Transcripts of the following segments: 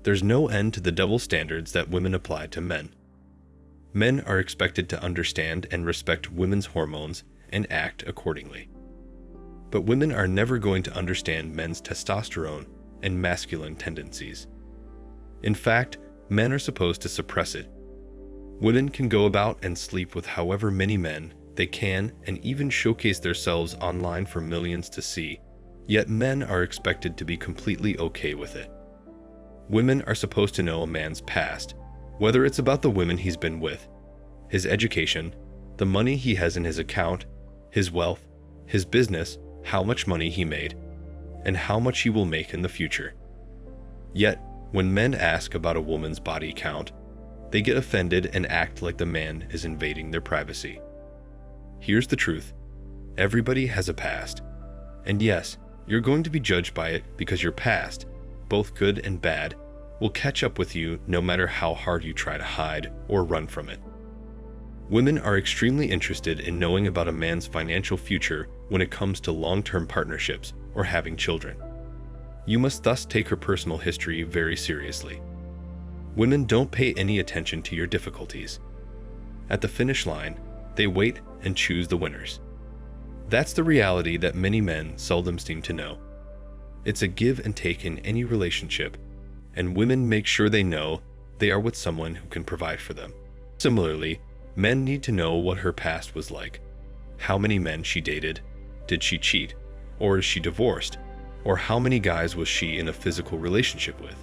There's no end to the double standards that women apply to men. Men are expected to understand and respect women's hormones and act accordingly. But women are never going to understand men's testosterone and masculine tendencies. In fact, men are supposed to suppress it. Women can go about and sleep with however many men they can and even showcase themselves online for millions to see, yet men are expected to be completely okay with it. Women are supposed to know a man's past, whether it's about the women he's been with, his education, the money he has in his account, his wealth, his business, how much money he made, and how much he will make in the future. Yet, when men ask about a woman's body count, they get offended and act like the man is invading their privacy. Here's the truth. Everybody has a past. And yes, you're going to be judged by it because your past, both good and bad, will catch up with you no matter how hard you try to hide or run from it. Women are extremely interested in knowing about a man's financial future when it comes to long-term partnerships or having children. You must thus take her personal history very seriously. Women don't pay any attention to your difficulties. At the finish line, they wait and choose the winners. That's the reality that many men seldom seem to know. It's a give and take in any relationship, and women make sure they know they are with someone who can provide for them. Similarly, men need to know what her past was like. How many men she dated? Did she cheat? Or is she divorced? Or how many guys was she in a physical relationship with?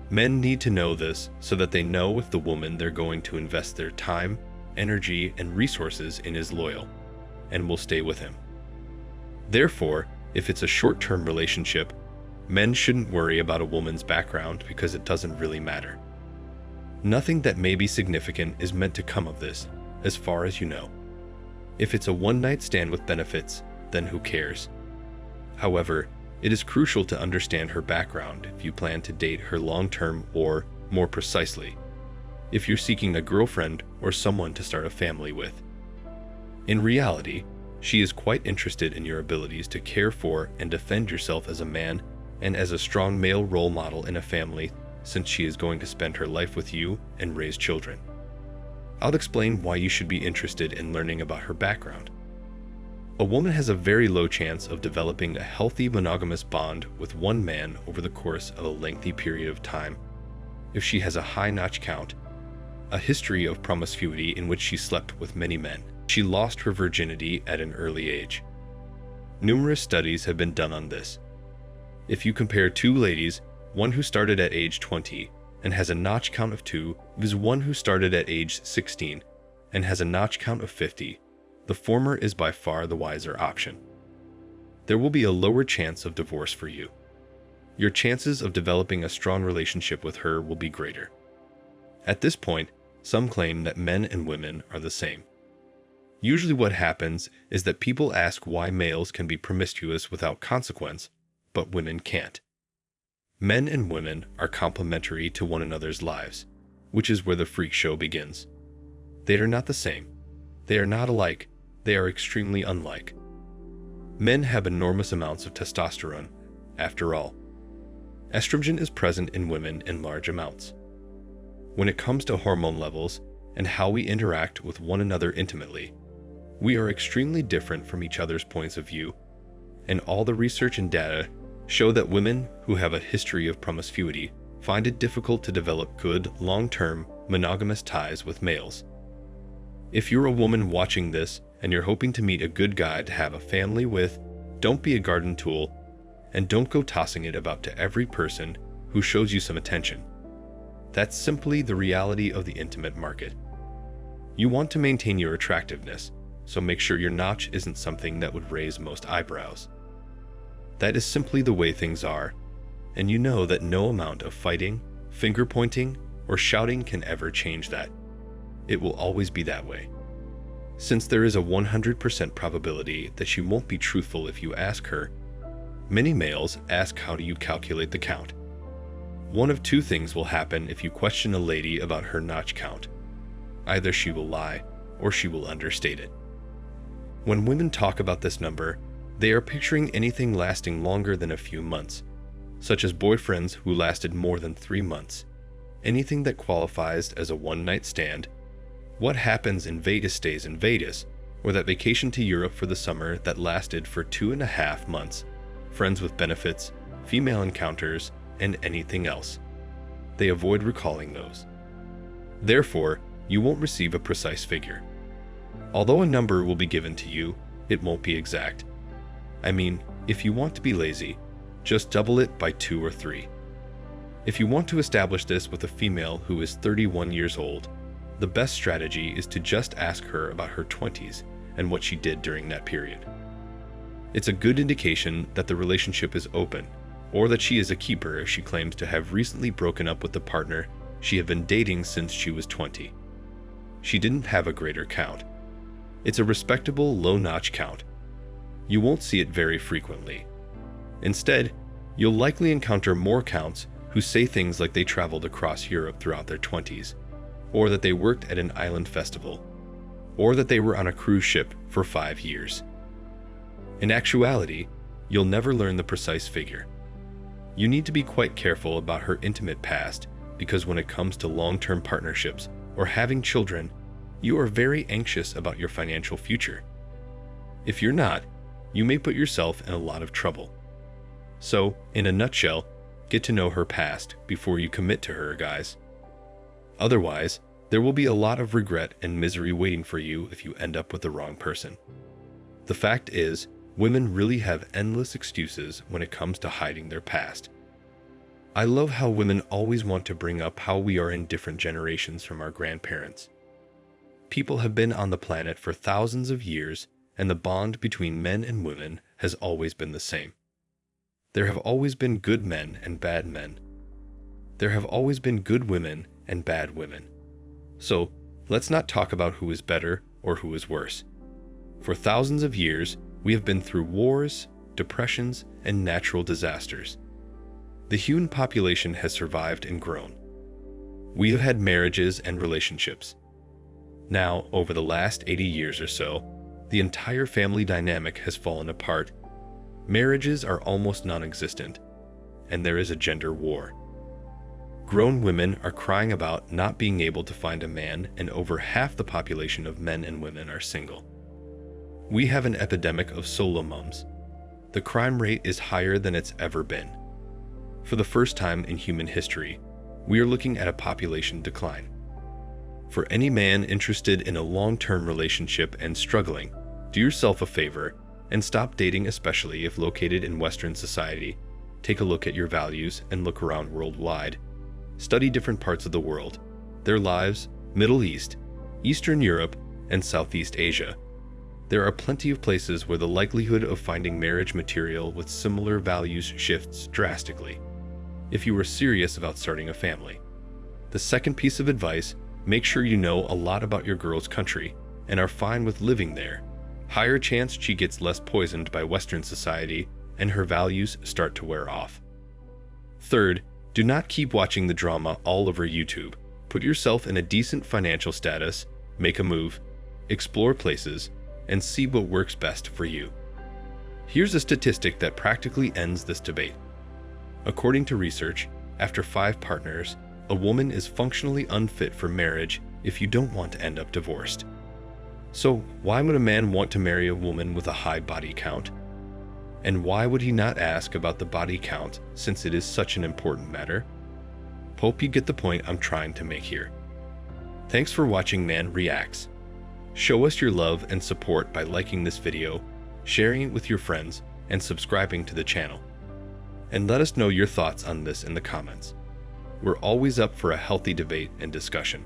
Men need to know this so that they know if the woman they're going to invest their time, energy, and resources in is loyal and will stay with him. Therefore, if it's a short-term relationship, men shouldn't worry about a woman's background because it doesn't really matter. Nothing that may be significant is meant to come of this, as far as you know. If it's a one-night stand with benefits, then who cares? However, it is crucial to understand her background if you plan to date her long-term or, more precisely, if you're seeking a girlfriend or someone to start a family with. In reality, she is quite interested in your abilities to care for and defend yourself as a man and as a strong male role model in a family, since she is going to spend her life with you and raise children. I'll explain why you should be interested in learning about her background. A woman has a very low chance of developing a healthy monogamous bond with one man over the course of a lengthy period of time if she has a high notch count, a history of promiscuity in which she slept with many men. She lost her virginity at an early age. Numerous studies have been done on this. If you compare two ladies, one who started at age 20 and has a notch count of 2 versus one who started at age 16 and has a notch count of 50, the former is by far the wiser option. There will be a lower chance of divorce for you. Your chances of developing a strong relationship with her will be greater. At this point, some claim that men and women are the same. Usually what happens is that people ask why males can be promiscuous without consequence, but women can't. Men and women are complementary to one another's lives, which is where the freak show begins. They are not the same. They are not alike. They are extremely unlike. Men have enormous amounts of testosterone, after all. Estrogen is present in women in large amounts. When it comes to hormone levels and how we interact with one another intimately, we are extremely different from each other's points of view, and all the research and data show that women who have a history of promiscuity find it difficult to develop good, long-term, monogamous ties with males. If you're a woman watching this and you're hoping to meet a good guy to have a family with, don't be a garden tool, and don't go tossing it about to every person who shows you some attention. That's simply the reality of the intimate market. You want to maintain your attractiveness, so make sure your notch isn't something that would raise most eyebrows. That is simply the way things are, and you know that no amount of fighting, finger pointing, or shouting can ever change that. It will always be that way. Since there is a 100% probability that she won't be truthful if you ask her, many males ask, how do you calculate the count? One of two things will happen if you question a lady about her notch count. Either she will lie, or she will understate it. When women talk about this number, they are picturing anything lasting longer than a few months, such as boyfriends who lasted more than 3 months, anything that qualifies as a one-night stand, what happens in Vegas stays in Vegas, or that vacation to Europe for the summer that lasted for 2.5 months, friends with benefits, female encounters, and anything else. They avoid recalling those. Therefore, you won't receive a precise figure. Although a number will be given to you, it won't be exact. I mean, if you want to be lazy, just double it by 2 or 3. If you want to establish this with a female who is 31 years old, the best strategy is to just ask her about her 20s and what she did during that period. It's a good indication that the relationship is open, or that she is a keeper if she claims to have recently broken up with the partner she had been dating since she was 20. She didn't have a greater count. It's a respectable low-notch count. You won't see it very frequently. Instead, you'll likely encounter more counts who say things like they traveled across Europe throughout their 20s, or that they worked at an island festival, or that they were on a cruise ship for 5 years. In actuality, you'll never learn the precise figure. You need to be quite careful about her intimate past because when it comes to long-term partnerships or having children, you are very anxious about your financial future. If you're not, you may put yourself in a lot of trouble. So, in a nutshell, get to know her past before you commit to her, guys. Otherwise, there will be a lot of regret and misery waiting for you if you end up with the wrong person. The fact is, women really have endless excuses when it comes to hiding their past. I love how women always want to bring up how we are in different generations from our grandparents. People have been on the planet for thousands of years, and the bond between men and women has always been the same. There have always been good men and bad men. There have always been good women and bad women. So, let's not talk about who is better or who is worse. For thousands of years, we have been through wars, depressions, and natural disasters. The human population has survived and grown. We have had marriages and relationships. Now, over the last 80 years or so, the entire family dynamic has fallen apart. Marriages are almost non-existent, and there is a gender war. Grown women are crying about not being able to find a man, and over half the population of men and women are single. We have an epidemic of solo moms. The crime rate is higher than it's ever been. For the first time in human history, we are looking at a population decline. For any man interested in a long-term relationship and struggling, do yourself a favor and stop dating, especially if located in Western society. Take a look at your values and look around worldwide. Study different parts of the world, their lives, Middle East, Eastern Europe, and Southeast Asia. There are plenty of places where the likelihood of finding marriage material with similar values shifts drastically, if you are serious about starting a family. The second piece of advice: make sure you know a lot about your girl's country and are fine with living there. Higher chance she gets less poisoned by Western society and her values start to wear off. Third, do not keep watching the drama all over YouTube. Put yourself in a decent financial status, make a move, explore places, and see what works best for you. Here's a statistic that practically ends this debate. According to research, after 5 partners, a woman is functionally unfit for marriage if you don't want to end up divorced. So why would a man want to marry a woman with a high body count? And why would he not ask about the body count since it is such an important matter? Hope you get the point I'm trying to make here. Thanks for watching Man Reacts. Show us your love and support by liking this video, sharing it with your friends, and subscribing to the channel. And let us know your thoughts on this in the comments. We're always up for a healthy debate and discussion.